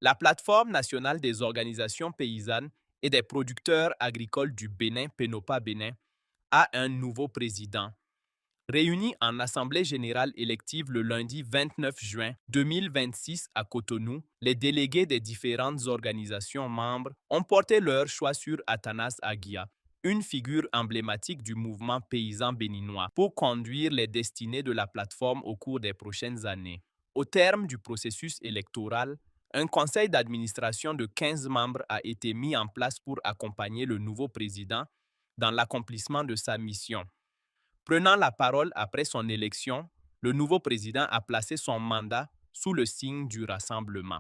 La plateforme nationale des organisations paysannes et des producteurs agricoles du Bénin, Penopa Bénin, a un nouveau président. Réunis en Assemblée générale élective le lundi 29 juin 2026 à Cotonou, les délégués des différentes organisations membres ont porté leur choix sur Athanas Aguia, une figure emblématique du mouvement paysan béninois, pour conduire les destinées de la plateforme au cours des prochaines années. Au terme du processus électoral, un conseil d'administration de 15 membres a été mis en place pour accompagner le nouveau président dans l'accomplissement de sa mission. Prenant la parole après son élection, le nouveau président a placé son mandat sous le signe du rassemblement.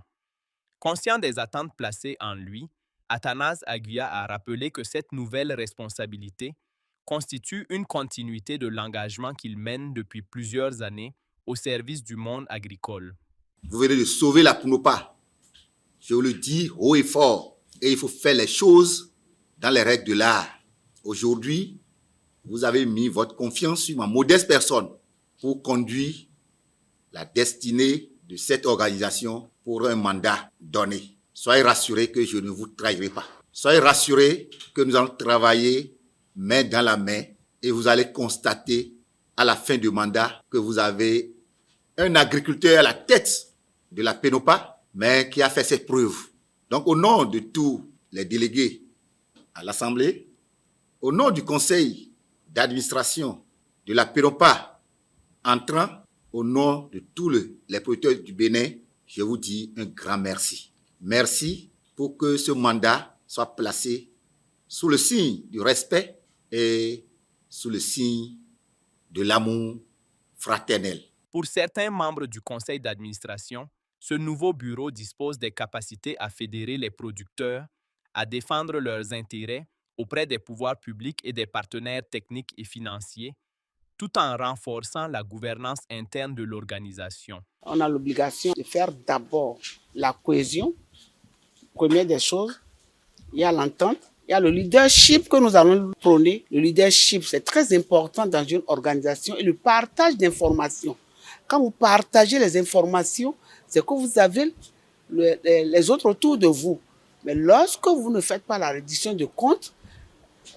Conscient des attentes placées en lui, Athanas Aguia a rappelé que cette nouvelle responsabilité constitue une continuité de l'engagement qu'il mène depuis plusieurs années au service du monde agricole. Vous venez de sauver la PNOPA. Je vous le dis haut et fort. Et il faut faire les choses dans les règles de l'art. Aujourd'hui, vous avez mis votre confiance sur ma modeste personne pour conduire la destinée de cette organisation pour un mandat donné. Soyez rassurés que je ne vous trahirai pas. Soyez rassurés que nous allons travailler main dans la main et vous allez constater à la fin du mandat que vous avez un agriculteur à la tête de la PNOPA, mais qui a fait ses preuves. Donc, au nom de tous les délégués à l'Assemblée, au nom du Conseil d'administration de la PNOPA entrant, au nom de tous les producteurs du Bénin, je vous dis un grand merci. Merci pour que ce mandat soit placé sous le signe du respect et sous le signe de l'amour fraternel. Pour certains membres du conseil d'administration, ce nouveau bureau dispose des capacités à fédérer les producteurs, à défendre leurs intérêts auprès des pouvoirs publics et des partenaires techniques et financiers, tout en renforçant la gouvernance interne de l'organisation. On a l'obligation de faire d'abord la cohésion. Première des choses, il y a l'entente, il y a le leadership que nous allons prôner. Le leadership, c'est très important dans une organisation et le partage d'informations. Quand vous partagez les informations, c'est que vous avez les autres autour de vous. Mais lorsque vous ne faites pas la reddition de comptes,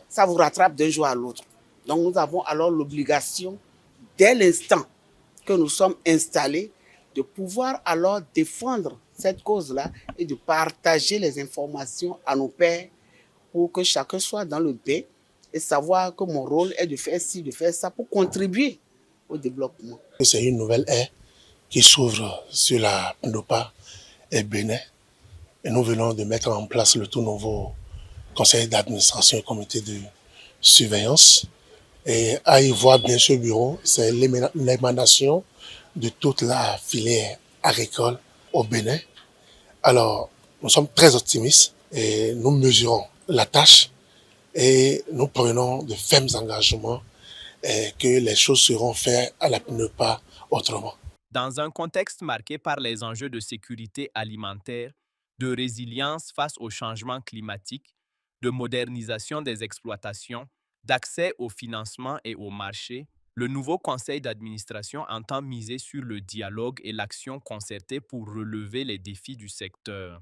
ça vous rattrape d'un jour à l'autre. Donc nous avons alors l'obligation, dès l'instant que nous sommes installés, de pouvoir alors défendre cette cause-là et de partager les informations à nos pairs pour que chacun soit dans le bain et savoir que mon rôle est de faire ci, de faire ça pour contribuer au développement. C'est une nouvelle ère qui s'ouvre sur la PNOPA et Bénin. Et nous venons de mettre en place le tout nouveau conseil d'administration et comité de surveillance. Et à y voir bien ce bureau, c'est l'émanation de toute la filière agricole au Bénin. Alors, nous sommes très optimistes et nous mesurons la tâche et nous prenons de fermes engagements et que les choses seront faites à la PNOPA autrement. Dans un contexte marqué par les enjeux de sécurité alimentaire, de résilience face au changement climatique, de modernisation des exploitations, d'accès au financement et au marché, le nouveau conseil d'administration entend miser sur le dialogue et l'action concertée pour relever les défis du secteur.